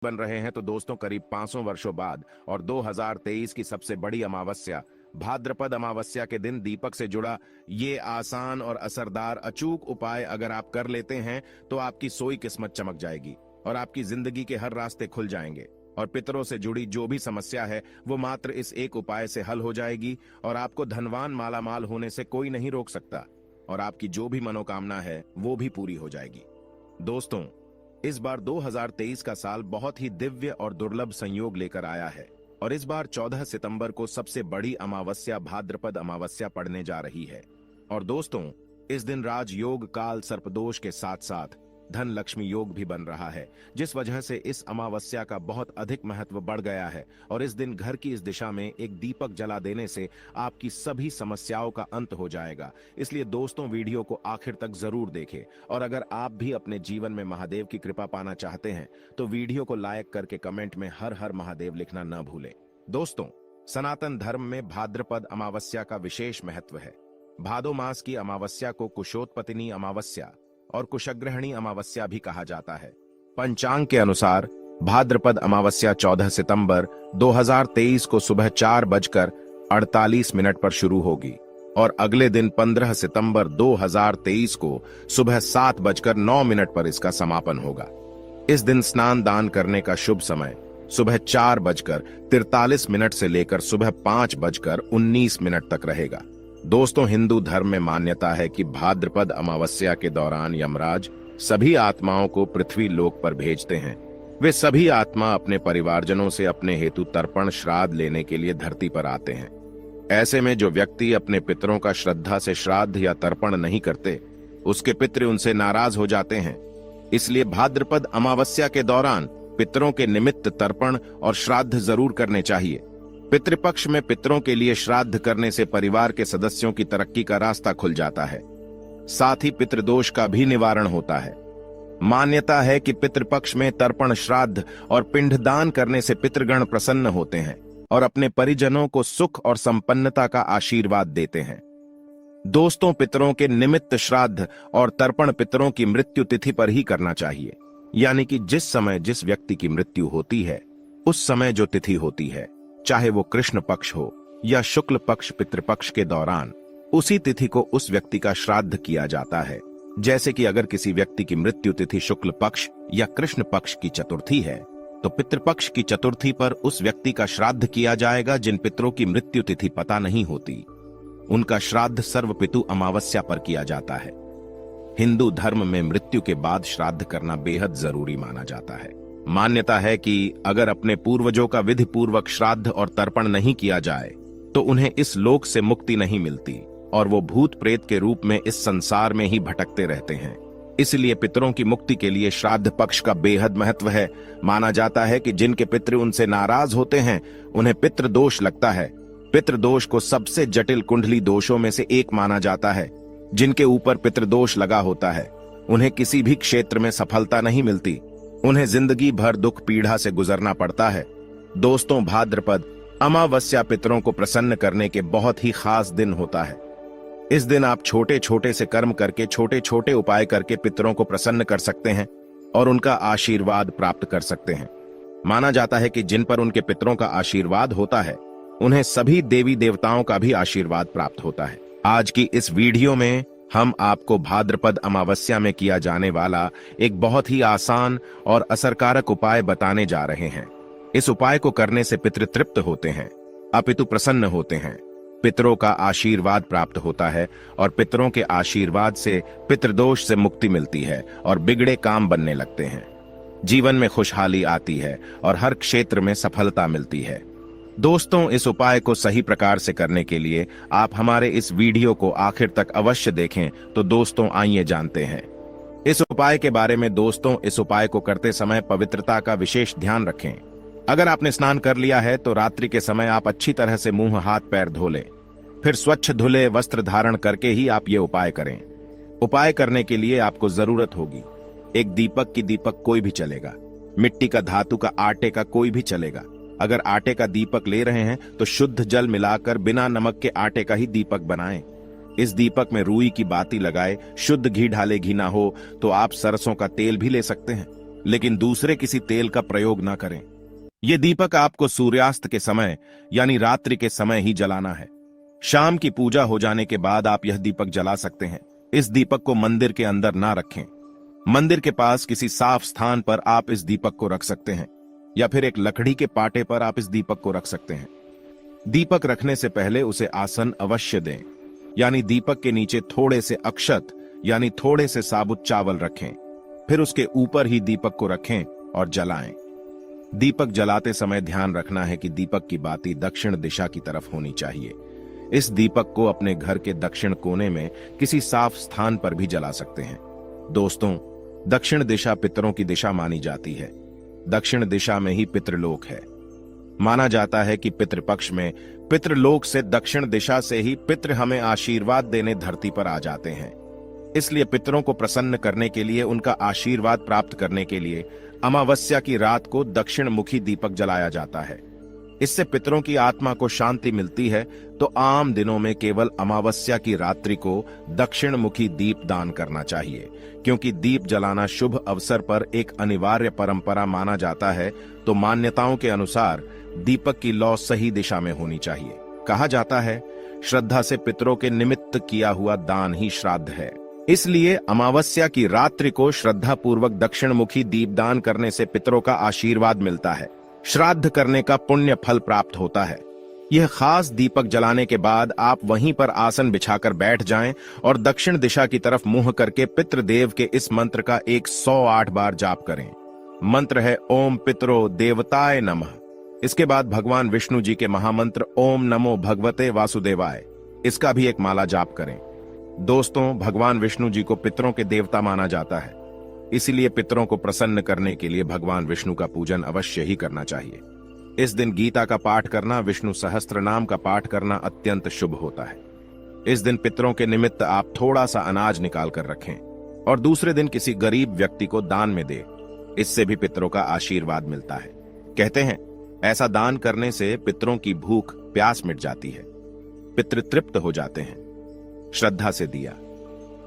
बन रहे हैं तो दोस्तों करीब 500 वर्षों बाद और 2023 की सबसे बड़ी अमावस्या भाद्रपद अमावस्या के दिन दीपक से जुड़ा ये आसान और असरदार अचूक उपाय अगर आप कर लेते हैं तो आपकी सोई किस्मत चमक जाएगी और आपकी जिंदगी के हर रास्ते खुल जाएंगे और पितरों से जुड़ी जो भी समस्या है वो मात्र इस एक उपाय से हल हो जाएगी और आपको धनवान मालामाल होने से कोई नहीं रोक सकता और आपकी जो भी मनोकामना है वो भी पूरी हो जाएगी। दोस्तों, इस बार 2023 का साल बहुत ही दिव्य और दुर्लभ संयोग लेकर आया है और इस बार 14 सितंबर को सबसे बड़ी अमावस्या भाद्रपद अमावस्या पड़ने जा रही है। और दोस्तों, इस दिन राजयोग काल सर्पदोष के साथ साथ धन लक्ष्मी योग भी बन रहा है, जिस वजह से इस अमावस्या का बहुत अधिक महत्व बढ़ गया है और इस दिन घर की इस दिशा में एक दीपक जला देने से आपकी सभी समस्याओं का अंत हो जाएगा। इसलिए दोस्तों, वीडियो को आखिर तक जरूर देखें और अगर आप भी अपने जीवन में महादेव की कृपा पाना चाहते हैं तो वीडियो को लाइक करके कमेंट में हर हर महादेव लिखना न भूलें। दोस्तों, सनातन धर्म में भाद्रपद अमावस्या का विशेष महत्व है। भादो मास की अमावस्या को कुशोत्पतिनी अमावस्या और कुशग्रहणी अमावस्या भी कहा जाता है। पंचांग के अनुसार भाद्रपद अमावस्या 14 सितंबर 2023 को सुबह 4:48 पर शुरू होगी और अगले दिन 15 सितंबर 2023 को सुबह 7:09 पर इसका समापन होगा। इस दिन स्नान दान करने का शुभ समय सुबह 4:43 से लेकर सुबह 5:19 तक रहेगा। दोस्तों, हिंदू धर्म में मान्यता है कि भाद्रपद अमावस्या के दौरान यमराज सभी आत्माओं को पृथ्वी लोक पर भेजते हैं। वे सभी आत्मा अपने परिवारजनों से अपने हेतु तर्पण श्राद्ध लेने के लिए धरती पर आते हैं। ऐसे में जो व्यक्ति अपने पितरों का श्रद्धा से श्राद्ध या तर्पण नहीं करते, उसके पितृ उनसे नाराज हो जाते हैं। इसलिए भाद्रपद अमावस्या के दौरान पितरों के निमित्त तर्पण और श्राद्ध जरूर करने चाहिए। पितृपक्ष में पितरों के लिए श्राद्ध करने से परिवार के सदस्यों की तरक्की का रास्ता खुल जाता है, साथ ही पितृदोष का भी निवारण होता है। मान्यता है कि पितृपक्ष में तर्पण श्राद्ध और पिंडदान करने से पितृगण प्रसन्न होते हैं और अपने परिजनों को सुख और संपन्नता का आशीर्वाद देते हैं। दोस्तों, पितरों के निमित्त श्राद्ध और तर्पण पितरों की मृत्यु तिथि पर ही करना चाहिए, यानी कि जिस समय जिस व्यक्ति की मृत्यु होती है उस समय जो तिथि होती है, चाहे वो कृष्ण पक्ष हो या शुक्ल पक्ष पितृपक्ष के दौरान, उसी तिथि को उस व्यक्ति का श्राद्ध किया जाता है। जैसे कि अगर किसी व्यक्ति की मृत्यु तिथि शुक्ल पक्ष या कृष्ण पक्ष की चतुर्थी है तो पितृपक्ष की चतुर्थी पर उस व्यक्ति का श्राद्ध किया जाएगा। जिन पितरों की मृत्यु तिथि पता नहीं होती, उनका श्राद्ध सर्वपितु अमावस्या पर किया जाता है। हिंदू धर्म में मृत्यु के बाद श्राद्ध करना बेहद जरूरी माना जाता है। मान्यता है कि अगर अपने पूर्वजों का विधि पूर्वक श्राद्ध और तर्पण नहीं किया जाए तो उन्हें इस लोक से मुक्ति नहीं मिलती और वो भूत प्रेत के रूप में इस संसार में ही भटकते रहते हैं। इसलिए पितरों की मुक्ति के लिए श्राद्ध पक्ष का बेहद महत्व है। माना जाता है कि जिनके पितृ उनसे नाराज होते हैं उन्हें पितृदोष लगता है। पितृदोष को सबसे जटिल कुंडली दोषों में से एक माना जाता है। जिनके ऊपर पितृदोष लगा होता है उन्हें किसी भी क्षेत्र में सफलता नहीं मिलती, उन्हें जिंदगी भर दुख पीड़ा से गुजरना पड़ता है। दोस्तों, भाद्रपद अमावस्या पितरों को प्रसन्न करने के बहुत ही खास दिन होता है। इस दिन आप छोटे छोटे से कर्म करके, छोटे छोटे उपाय करके पितरों को प्रसन्न कर सकते हैं और उनका आशीर्वाद प्राप्त कर सकते हैं। माना जाता है कि जिन पर उनके पितरों का आशीर्वाद होता है उन्हें सभी देवी देवताओं का भी आशीर्वाद प्राप्त होता है। आज की इस वीडियो में हम आपको भाद्रपद अमावस्या में किया जाने वाला एक बहुत ही आसान और असरकारक उपाय बताने जा रहे हैं। इस उपाय को करने से पितृ तृप्त होते हैं, अपितु प्रसन्न होते हैं, पितरों का आशीर्वाद प्राप्त होता है और पितरों के आशीर्वाद से पितृदोष से मुक्ति मिलती है और बिगड़े काम बनने लगते हैं। जीवन में खुशहाली आती है और हर क्षेत्र में सफलता मिलती है। दोस्तों, इस उपाय को सही प्रकार से करने के लिए आप हमारे इस वीडियो को आखिर तक अवश्य देखें। तो दोस्तों, आइए जानते हैं इस उपाय के बारे में। दोस्तों, इस उपाय को करते समय पवित्रता का विशेष ध्यान रखें। अगर आपने स्नान कर लिया है तो रात्रि के समय आप अच्छी तरह से मुंह हाथ पैर धो लें, फिर स्वच्छ धुले वस्त्र धारण करके ही आप ये उपाय करें। उपाय करने के लिए आपको जरूरत होगी एक दीपक की। दीपक कोई भी चलेगा, मिट्टी का, धातु का, आटे का, कोई भी चलेगा। अगर आटे का दीपक ले रहे हैं तो शुद्ध जल मिलाकर बिना नमक के आटे का ही दीपक बनाएं। इस दीपक में रुई की बाती लगाए, शुद्ध घी डाले, घी ना हो तो आप सरसों का तेल भी ले सकते हैं। लेकिन दूसरे किसी तेल का प्रयोग ना करें। यह दीपक आपको सूर्यास्त के समय यानी रात्रि के समय ही जलाना है। शाम की पूजा हो जाने के बाद आप यह दीपक जला सकते हैं। इस दीपक को मंदिर के अंदर ना रखें। मंदिर के पास किसी साफ स्थान पर आप इस दीपक को रख सकते हैं, या फिर एक लकड़ी के पाटे पर आप इस दीपक को रख सकते हैं। दीपक रखने से पहले उसे आसन अवश्य दें, यानी दीपक के नीचे थोड़े से अक्षत यानी थोड़े से साबुत चावल रखें। फिर उसके ऊपर ही दीपक को रखें और जलाएं। दीपक जलाते समय ध्यान रखना है कि दीपक की बाती दक्षिण दिशा की तरफ होनी चाहिए। इस दीपक को अपने घर के दक्षिण कोने में किसी साफ स्थान पर भी जला सकते हैं। दोस्तों, दक्षिण दिशा पितरों की दिशा मानी जाती है। दक्षिण दिशा में ही पितृलोक है। माना जाता है कि पितृपक्ष में पितृलोक से दक्षिण दिशा से ही पितृ हमें आशीर्वाद देने धरती पर आ जाते हैं। इसलिए पितरों को प्रसन्न करने के लिए, उनका आशीर्वाद प्राप्त करने के लिए अमावस्या की रात को दक्षिण मुखी दीपक जलाया जाता है। इससे पितरों की आत्मा को शांति मिलती है। तो आम दिनों में केवल अमावस्या की रात्रि को दक्षिण मुखी दीप दान करना चाहिए, क्योंकि दीप जलाना शुभ अवसर पर एक अनिवार्य परंपरा माना जाता है। तो मान्यताओं के अनुसार दीपक की लौ सही दिशा में होनी चाहिए। कहा जाता है, श्रद्धा से पितरों के निमित्त किया हुआ दान ही श्राद्ध है। इसलिए अमावस्या की रात्रि को श्रद्धा पूर्वक दक्षिण मुखी दीपदान करने से पितरों का आशीर्वाद मिलता है। श्राद्ध करने का पुण्य फल प्राप्त होता है। यह खास दीपक जलाने के बाद आप वहीं पर आसन बिछाकर बैठ जाएं और दक्षिण दिशा की तरफ मुंह करके पितृदेव के इस मंत्र का 108 बार जाप करें। मंत्र है ओम पितरो देवताय नमः। इसके बाद भगवान विष्णु जी के महामंत्र ओम नमो भगवते वासुदेवाय, इसका भी एक माला जाप करें। दोस्तों, भगवान विष्णु जी को पितरों के देवता माना जाता है। इसीलिए पितरों को प्रसन्न करने के लिए भगवान विष्णु का पूजन अवश्य ही करना चाहिए। इस दिन गीता का पाठ करना, विष्णु सहस्त्र नाम का पाठ करना अत्यंत शुभ होता है। इस दिन पितरों के निमित्त आप थोड़ा सा अनाज निकाल कर रखें और दूसरे दिन किसी गरीब व्यक्ति को दान में दें। इससे भी पितरों का आशीर्वाद मिलता है। कहते हैं, ऐसा दान करने से पितरों की भूख प्यास मिट जाती है, पितृ तृप्त हो जाते हैं। श्रद्धा से दिया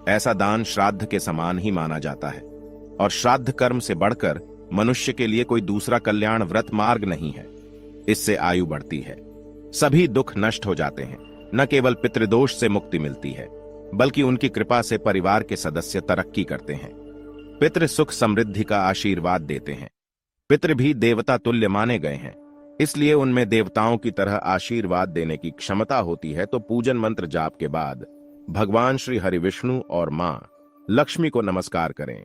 ऐसा दान श्राद्ध के समान ही माना जाता है, और श्राद्ध कर्म से बढ़कर मनुष्य के लिए कोई दूसरा कल्याण व्रत मार्ग नहीं है। इससे आयु बढ़ती है, सभी दुख नष्ट हो जाते हैं। न केवल पितृदोष से मुक्ति मिलती है, बल्कि उनकी कृपा से परिवार के सदस्य तरक्की करते हैं। पितृ सुख समृद्धि का आशीर्वाद देते हैं। पितृ भी देवता तुल्य माने गए हैं, इसलिए उनमें देवताओं की तरह आशीर्वाद देने की क्षमता होती है। तो पूजन मंत्र जाप के बाद भगवान श्री हरि विष्णु और मां लक्ष्मी को नमस्कार करें।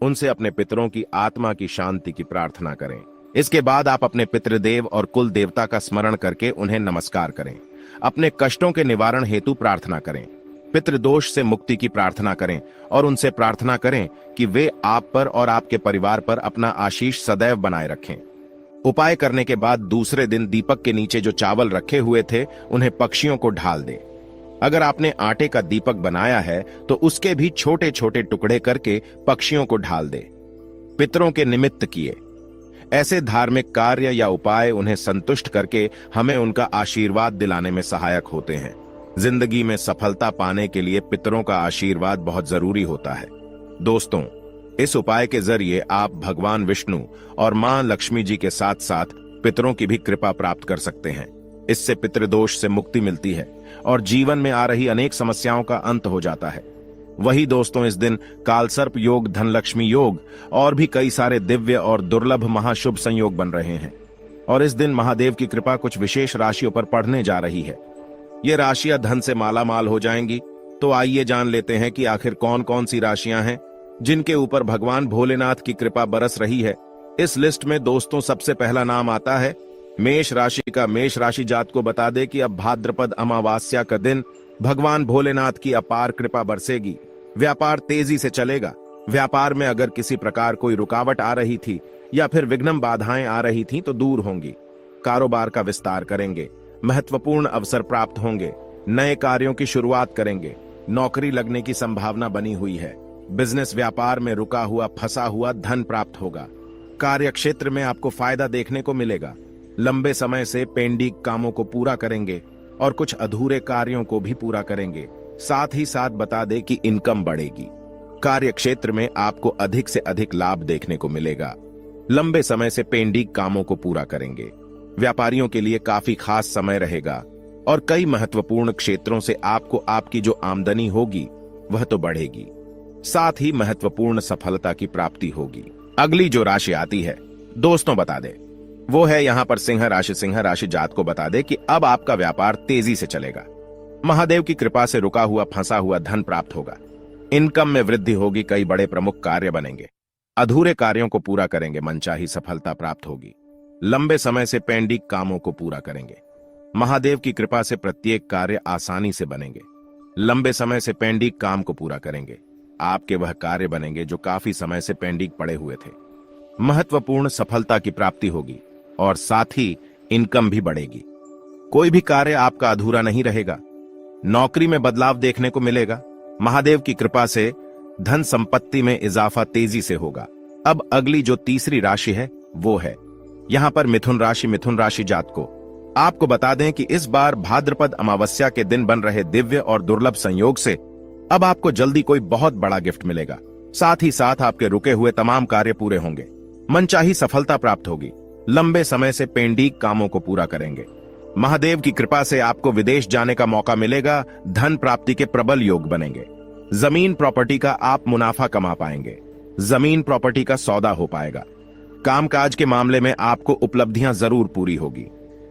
उनसे अपने पितरों की आत्मा की शांति की प्रार्थना करें। इसके बाद आप अपने पितृदेव और कुल देवता का स्मरण करके उन्हें नमस्कार करें। अपने कष्टों के निवारण हेतु प्रार्थना करें। पितृदोष से मुक्ति की प्रार्थना करें और उनसे प्रार्थना करें कि वे आप पर और आपके परिवार पर अपना आशीष सदैव बनाए रखें। उपाय करने के बाद दूसरे दिन दीपक के नीचे जो चावल रखे हुए थे उन्हें पक्षियों को ढाल दें। अगर आपने आटे का दीपक बनाया है तो उसके भी छोटे छोटे टुकड़े करके पक्षियों को ढाल दे। पितरों के निमित्त किए ऐसे धार्मिक कार्य या उपाय उन्हें संतुष्ट करके हमें उनका आशीर्वाद दिलाने में सहायक होते हैं। जिंदगी में सफलता पाने के लिए पितरों का आशीर्वाद बहुत जरूरी होता है। दोस्तों, इस उपाय के जरिए आप भगवान विष्णु और मां लक्ष्मी जी के साथ साथ पितरों की भी कृपा प्राप्त कर सकते हैं। इससे पितृदोष से मुक्ति मिलती है और जीवन में आ रही अनेक समस्याओं का अंत हो जाता है। वही दोस्तों, इस दिन कालसर्प योग, धनलक्ष्मी योग और भी कई सारे दिव्य और दुर्लभ महाशुभ संयोग बन रहे हैं। और इस दिन महादेव की कृपा कुछ विशेष राशियों पर पड़ने जा रही है। ये राशियां धन से माला माल हो जाएंगी। तो आइए जान लेते हैं कि आखिर कौन कौन सी राशियां हैं जिनके ऊपर भगवान भोलेनाथ की कृपा बरस रही है। इस लिस्ट में दोस्तों सबसे पहला नाम आता है मेष राशि का। मेष राशि जात को बता दे कि अब भाद्रपद अमावस्या का दिन भगवान भोलेनाथ की अपार कृपा बरसेगी। व्यापार तेजी से चलेगा। व्यापार में अगर किसी प्रकार कोई रुकावट आ रही थी या फिर विघ्न बाधाएं आ रही थी तो दूर होंगी। कारोबार का विस्तार करेंगे। महत्वपूर्ण अवसर प्राप्त होंगे। नए कार्यों की शुरुआत करेंगे। नौकरी लगने की संभावना बनी हुई है। बिजनेस व्यापार में रुका हुआ फंसा हुआ धन प्राप्त होगा। कार्य क्षेत्र में आपको फायदा देखने को मिलेगा। लंबे समय से पेंडिंग कामों को पूरा करेंगे और कुछ अधूरे कार्यों को भी पूरा करेंगे। साथ ही साथ बता दे कि इनकम बढ़ेगी। कार्य क्षेत्र में आपको अधिक से अधिक लाभ देखने को मिलेगा। लंबे समय से पेंडिंग कामों को पूरा करेंगे। व्यापारियों के लिए काफी खास समय रहेगा और कई महत्वपूर्ण क्षेत्रों से आपको आपकी जो आमदनी होगी वह तो बढ़ेगी, साथ ही महत्वपूर्ण सफलता की प्राप्ति होगी। अगली जो राशि आती है दोस्तों बता दे, वो है यहां पर सिंह राशि। सिंह राशि जात को बता दे कि अब आपका व्यापार तेजी से चलेगा। महादेव की कृपा से रुका हुआ फंसा हुआ धन प्राप्त होगा। इनकम में वृद्धि होगी। कई बड़े प्रमुख कार्य बनेंगे। अधूरे कार्यों को पूरा करेंगे। मनचाही सफलता प्राप्त होगी। लंबे समय से पेंडिंग कामों को पूरा करेंगे। महादेव की कृपा से प्रत्येक कार्य आसानी से बनेंगे। लंबे समय से पेंडिंग काम को पूरा करेंगे। आपके वह कार्य बनेंगे जो काफी समय से पेंडिंग पड़े हुए थे। महत्वपूर्ण सफलता की प्राप्ति होगी और साथ ही इनकम भी बढ़ेगी। कोई भी कार्य आपका अधूरा नहीं रहेगा। नौकरी में बदलाव देखने को मिलेगा। महादेव की कृपा से धन संपत्ति में इजाफा तेजी से होगा। अब अगली जो तीसरी राशि है वो है यहां पर मिथुन राशि। मिथुन राशि जात को आपको बता दें कि इस बार भाद्रपद अमावस्या के दिन बन रहे दिव्य और दुर्लभ संयोग से अब आपको जल्दी कोई बहुत बड़ा गिफ्ट मिलेगा। साथ ही साथ आपके रुके हुए तमाम कार्य पूरे होंगे। मनचाही सफलता प्राप्त होगी। लंबे समय से पेंडिंग कामों को पूरा करेंगे। महादेव की कृपा से आपको विदेश जाने का मौका मिलेगा। धन प्राप्ति के प्रबल योग बनेंगे। जमीन प्रॉपर्टी का आप मुनाफा कमा पाएंगे। जमीन प्रॉपर्टी का सौदा हो पाएगा। कामकाज के मामले में आपको उपलब्धियां जरूर पूरी होगी।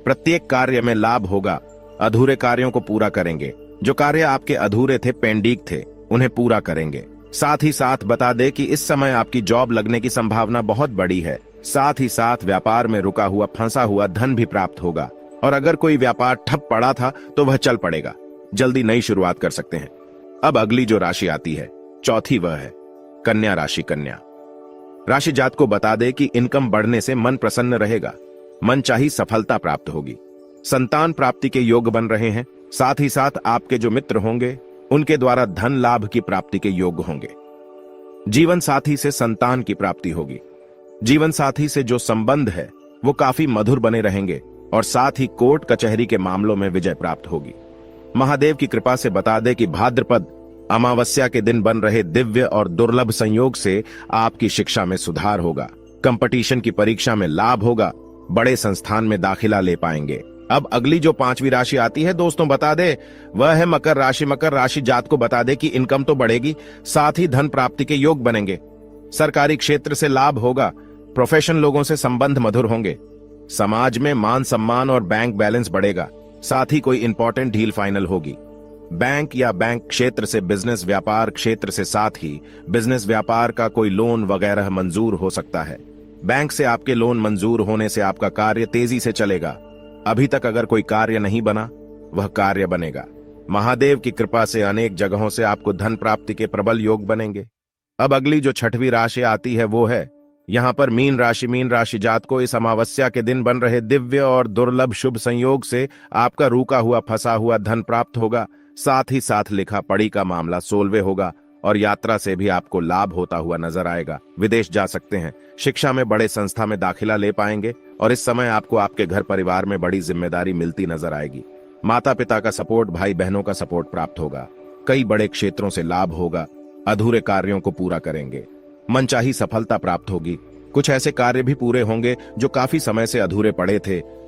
प्रत्येक कार्य में लाभ होगा। अधूरे कार्यों को पूरा करेंगे। जो कार्य आपके अधूरे थे, पेंडिंग थे, उन्हें पूरा करेंगे। साथ ही साथ बता दें कि इस समय आपकी जॉब लगने की संभावना बहुत बड़ी है। साथ ही साथ व्यापार में रुका हुआ फंसा हुआ धन भी प्राप्त होगा और अगर कोई व्यापार ठप पड़ा था तो वह चल पड़ेगा। जल्दी नई शुरुआत कर सकते हैं। अब अगली जो राशि आती है चौथी, वह है कन्या राशि। कन्या राशि जात को बता दे कि इनकम बढ़ने से मन प्रसन्न रहेगा। मनचाही सफलता प्राप्त होगी। संतान प्राप्ति के योग बन रहे हैं। साथ ही साथ आपके जो मित्र होंगे उनके द्वारा धन लाभ की प्राप्ति के योग होंगे। जीवन साथी से संतान की प्राप्ति होगी। जीवन साथी से जो संबंध है वो काफी मधुर बने रहेंगे और साथ ही कोर्ट कचहरी के मामलों में विजय प्राप्त होगी। महादेव की कृपा से बता दे कि भाद्रपद अमावस्या के दिन बन रहे दिव्य और दुर्लभ संयोग से आपकी शिक्षा में सुधार होगा। कंपटीशन की परीक्षा में लाभ होगा। बड़े संस्थान में दाखिला ले पाएंगे। अब अगली जो पांचवी राशि आती है दोस्तों बता दे, वह है मकर राशि। मकर राशि जात को बता दे कि इनकम तो बढ़ेगी, साथ ही धन प्राप्ति के योग बनेंगे। सरकारी क्षेत्र से लाभ होगा। प्रोफेशन लोगों से संबंध मधुर होंगे। समाज में मान सम्मान और बैंक बैलेंस बढ़ेगा। साथ ही कोई इंपॉर्टेंट डील फाइनल होगी। बैंक या बैंक क्षेत्र से बिजनेस व्यापार क्षेत्र से साथ ही बिजनेस व्यापार का कोई लोन वगैरह मंजूर हो सकता है। बैंक से आपके लोन मंजूर होने से आपका कार्य तेजी से चलेगा। अभी तक अगर कोई कार्य नहीं बना वह कार्य बनेगा। महादेव की कृपा से अनेक जगहों से आपको धन प्राप्ति के प्रबल योग बनेंगे। अब अगली जो छठवीं राशि आती है वो है यहां पर मीन राशि। मीन राशि जात को इस अमावस्या के दिन बन रहे दिव्य और दुर्लभ शुभ संयोग से आपका रुका हुआ फंसा हुआ धन प्राप्त होगा। साथ ही साथ लिखा पढ़ी का मामला सोलवे होगा और यात्रा से भी आपको लाभ होता हुआ नजर आएगा। विदेश जा सकते हैं। शिक्षा में बड़े संस्था में दाखिला ले पाएंगे और इस समय आपको आपके घर परिवार में बड़ी जिम्मेदारी मिलती नजर आएगी। माता पिता का सपोर्ट, भाई बहनों का सपोर्ट प्राप्त होगा। कई बड़े क्षेत्रों से लाभ होगा। अधूरे कार्यों को पूरा करेंगे। मनचाही सफलता प्राप्त होगी। कुछ ऐसे कार्य भी पूरे होंगे जो काफी समय से अधूरे पड़े थे।